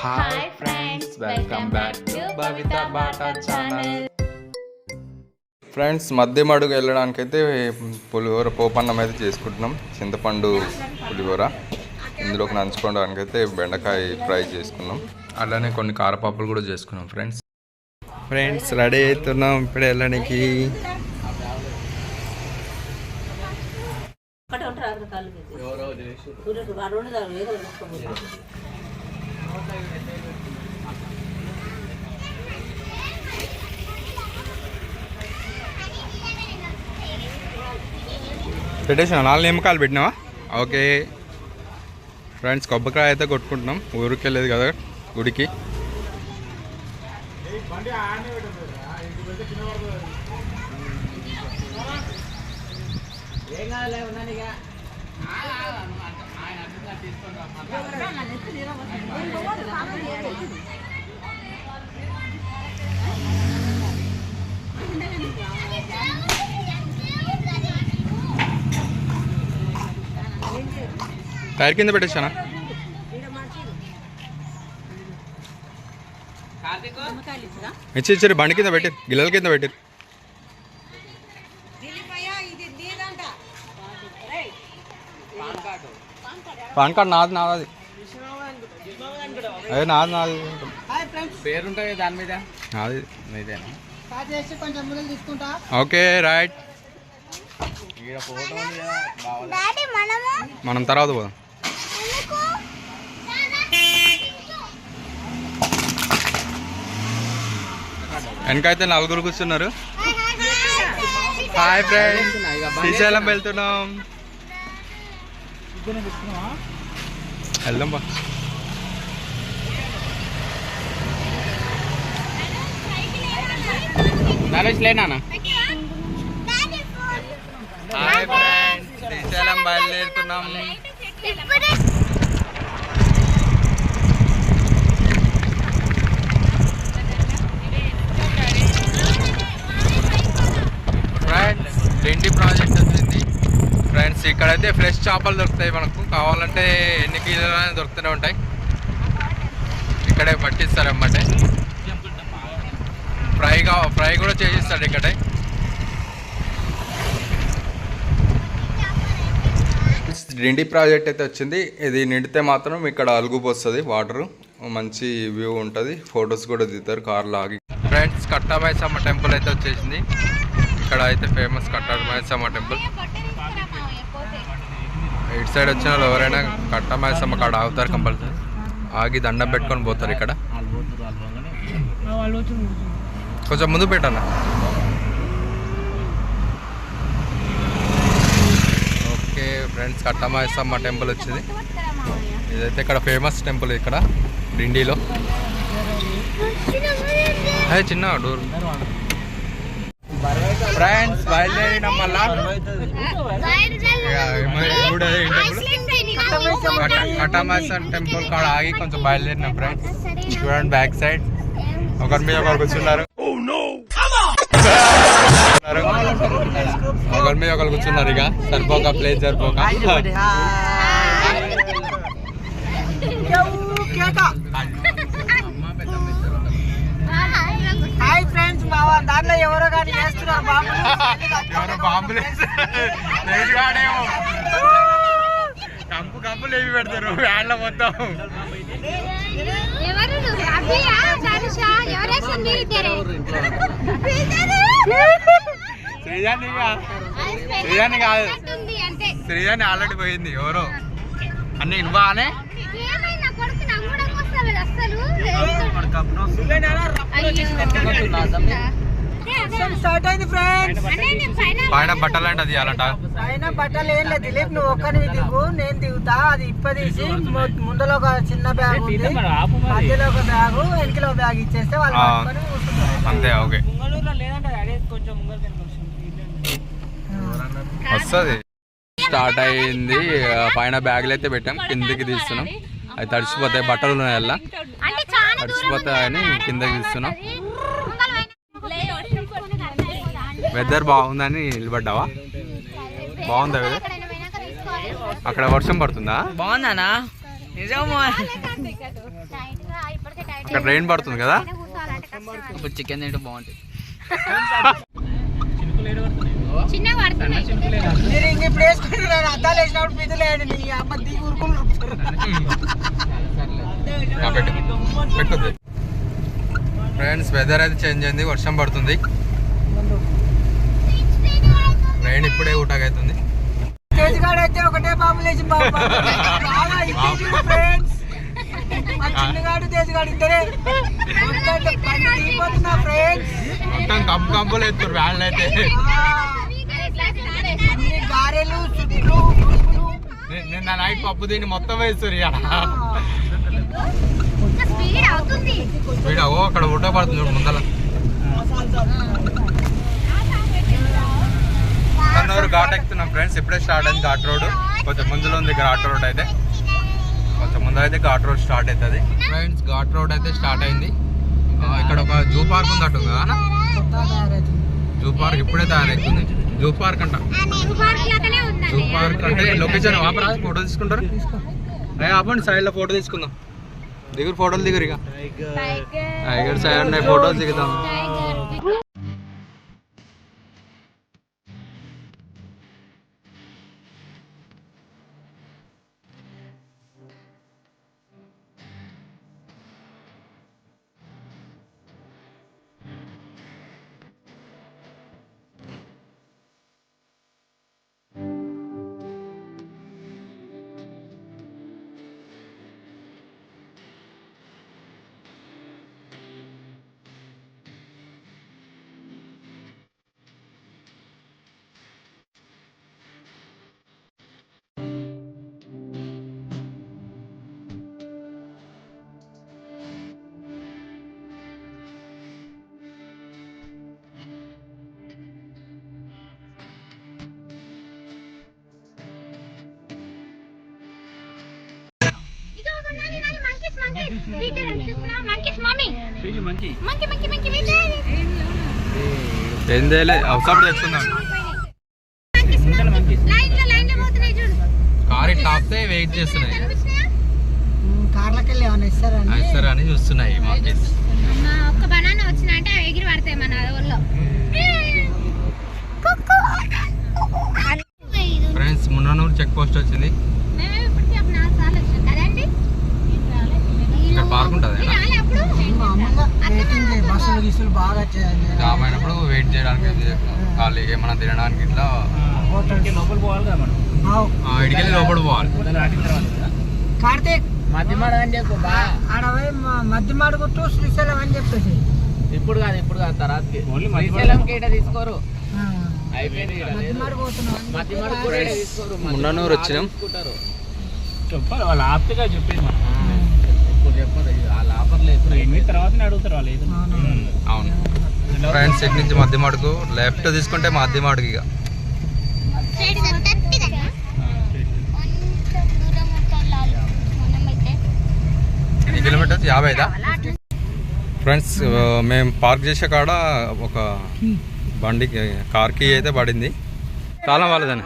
Hi friends, welcome back to Bhavita Bata channel. Friends, మధ్య అడుగు వెళ్ళడానికైతే పులిహోర పోపన్నం అయితే చేసుకుంటున్నాం. చింతపండు పులిహోర, ఇందులోకి నంచుకోవడానికి అయితే బెండకాయ ఫ్రై చేసుకున్నాం. అలానే కొన్ని కారపప్పులు కూడా చేసుకున్నాం. ఫ్రెండ్స్ రెడీ అవుతున్నాం ఇప్పుడు వెళ్ళడానికి. పెట్టేసిన 4 నిమ్మకాయలు పెట్టినావా? ఓకే ఫ్రెండ్స్, కొబ్బరికాయ అయితే కొట్టుకుంటున్నాం. ఊరికి వెళ్ళేది కదా గుడికి. టైర్ కింద పెట్టేసానా? ఇచ్చి బండి కింద పెట్టి, గిల్లల కింద పెట్టి. పాన్ కార్డ్ నాది అది అదే నాది పేరుంటుంది దాని మీద. నాది మీదేనా? Okay right. మనం తర్వాత పోదాం. వెనకైతే 4 కూర్చున్నారు. హాయ్ ఫ్రెండ్స్, శ్రీశైలం వెళ్తున్నాం. వెళ్దాం బా. లేనా? హాయ్ ఫ్రెండ్స్, శ్రీశైలం బయలుదేరుతున్నాం. ఫ్రెండ్స్, డిండి ప్రాజెక్ట్ వచ్చింది. ఫ్రెండ్స్, ఇక్కడైతే ఫ్రెష్ చేపలు దొరుకుతాయి. మనకు కావాలంటే ఎన్ని కిలోలైనా దొరుకుతూనే ఉంటాయి. ఇక్కడే పట్టిస్తారన్నమాట. ఫ్రై కూడా చేసిస్తాడు ఇక్కడే. డిండి ప్రాజెక్ట్ అయితే వచ్చింది. ఇది నిండితే మాత్రం ఇక్కడ అలుగుపు వస్తుంది, వాటరు మంచి వ్యూ ఉంటుంది. ఫొటోస్ కూడా దిగుతారు కార్లో ఆగి. ఫ్రెండ్స్, కట్టామైసమ్మ టెంపుల్ అయితే వచ్చేసింది. ఇక్కడ అయితే ఫేమస్ కట్టామైసమ్మ టెంపుల్. ఇటు సైడ్ వచ్చిన వాళ్ళు ఎవరైనా కట్టామైసమ్మ కాడ ఆగుతారు కంపల్సరీ. ఆగి దండం పెట్టుకొని పోతారు. ఇక్కడ కొంచెం ముందు పెట్టాను. ఓకే ఫ్రెండ్స్, కట్టమైసమ్మ టెంపుల్ వచ్చింది. ఇదైతే ఇక్కడ ఫేమస్ టెంపుల్ ఇక్కడ డిండిలో. అదే చిన్న డోర్. ఫ్రెండ్స్, బయలుదేరినాం. మళ్ళా కట్టమైసమ్మ టెంపుల్ కాడ ఆగి కొంచెం బయలుదేరినాం. ఫ్రెండ్స్, చూడండి బ్యాక్ సైడ్ ఒకరి మీద ఒకరు కూర్చున్నారు. ఒకరి మీద ఒకరు కూర్చున్నారు. ఇక సరిపోక ప్లేస్ సరిపోక. దాంట్లో ఎవరో కానీ వేస్తున్నారు బాంబులు. కంపులు ఏవి పెడతారు వ్యాన్లో మొత్తం. శ్రీజాని కాదు, శ్రీజాని ఆల్రెడీ పోయింది. ఎవరో అన్ని ఇవ్వానే. స్టార్ట్ అయింది ఫ్రెండ్స్. పైన బట్టలు అంటే అది అలాంట. పైన బట్టలు ఏం లేదు దిలీప్, నువ్వు ఒక్కరివి దిగు, నేను దిగుతా. అది ఇప్పదీసి ముందులో ఒక చిన్న బ్యాగ్ ఉంది, మధ్యలో ఒక బ్యాగ్, వెనకలో ఒక బ్యాగ్ ఇచ్చేస్తే వాళ్ళు అంతే. ఓకే వస్తుంది. స్టార్ట్ అయింది. పైన బ్యాగులు అయితే పెట్టాం, కిందకి తీస్తున్నాం. అవి తడిచిపోతాయి, బట్టలు ఉన్నాయి అలా తడిచిపోతాయని కిందకి తీస్తున్నాం. వెదర్ బాగుందని నిలబడ్డావా? బాగుందా వెదర్? అక్కడ వర్షం పడుతుందా? బాగుందానా? నిజమా? అక్కడ రెయిన్ పడుతుంది కదా. ఇప్పుడు చికెన్ తింటే బాగుంటుంది. మీరు ఇంక ఇప్పుడు వేసుకుంటున్నారు అద్దాలు వేసినప్పుడు పిదులేండి నీ అమ్మ దిగి ఊరుకుంటారు. పెట్టుద్ది. ఫ్రెండ్స్ వెదర్ అయితే చేంజ్ అయింది, వర్షం పడుతుంది. రెయిన్ ఇప్పుడే ఊటాగైతుంది. తేజగాడు అయితే ఒకటే బాంబు లేచి ఫ్రెండ్స్. మా చిన్నగాడు తేజగాడు ఇద్దరే పండు దిగిపోతున్నా ఫ్రెండ్స్. మొత్తం కంపు కంపులు ఎత్తురు వ్యాన్లు అయితే. గారెలు చుట్లు నిన్న నైట్ పప్పు దీన్ని మొత్తం వేస్తారు. స్పీడ్ అక్కడ ఊట పడుతుంది చూడు ముందల. కన్నూరు ఘాట్ ఎక్కుతున్నాం ఫ్రెండ్స్. ఇప్పుడే స్టార్ట్ అయింది ఘాట్ రోడ్. కొంచెం ముందులో ఉంది ఘాట్ రోడ్ అయితే. కొంచెం ముందర అయితే ఘాట్ రోడ్ స్టార్ట్ అవుతుంది ఫ్రెండ్స్. ఘాట్ రోడ్ అయితే స్టార్ట్ అయింది. ఇక్కడ ఒక జూ పార్క్ ఉంది అటు కదా. జూ పార్క్ ఇప్పుడే తయారవుతుంది. జూ పార్క్ అంట. జూ పార్క్ అంటే లొకేషన్ ఆపరా, ఫోటో తీసుకుంటారు. ఆపండి సైడ్ లో ఫోటో తీసుకుందాం. దిగురు ఫోటోలు దిగురు. ఇక టైగర్ సైడ్ ఉన్నాయి, ఫోటోలు దిగుదాం. ఏందేలే అవసరం తెచ్చుకుందాం. కారు టాప్తే వెయిట్ చేస్తున్నాయి. కార్లకెళ్ళి ఏమైనా ఇస్తారని చూస్తున్నాయి మంకీస్. ఒక్క బనానా వచ్చినంటే ఎగిరి పడతాయి మన ఊళ్ళో. ఫ్రెండ్స్ మున్ననూరు చెక్ పోస్ట్ వచ్చింది. ఇక్కడ పార్క్ ఉంటుంది. జామ్ అయినప్పుడు వెయిట్ చేయడానికి ఖాళీ ఏమైనా తినడానికి ఇట్లా లోపల పోవాలి కదా మనం. ఇడికెళ్ళి లోపల పోవాలి. కార్తీక్ మధ్యమాడ అని చెప్పు. మధ్యమాడ కొట్టు శ్రీశైలం అని చెప్పేసి. ఇప్పుడు కాదు తర్వాతకి. శ్రీశైలంకి ఇట తీసుకోరు. మున్ననూరు వచ్చినాం. చెప్పాలి వాళ్ళు ఆప్తిగా చెప్పేది మనం. ఇప్పుడు చెప్పదు వాళ్ళ ఆఫర్లు ఎప్పుడు తర్వాత అడుగుతారు వాళ్ళు. అవును ఫ్రెండ్స్, ఇటు నుంచి మధ్యమాడుకు లెఫ్ట్ తీసుకుంటే మధ్యమాడుకు. ఇక ఎన్ని కిలోమీటర్స్? 50దా ఫ్రెండ్స్. మేము పార్క్ చేసే కాడ ఒక బండికి కార్కి అయితే పడింది. చాలా వాళ్ళదని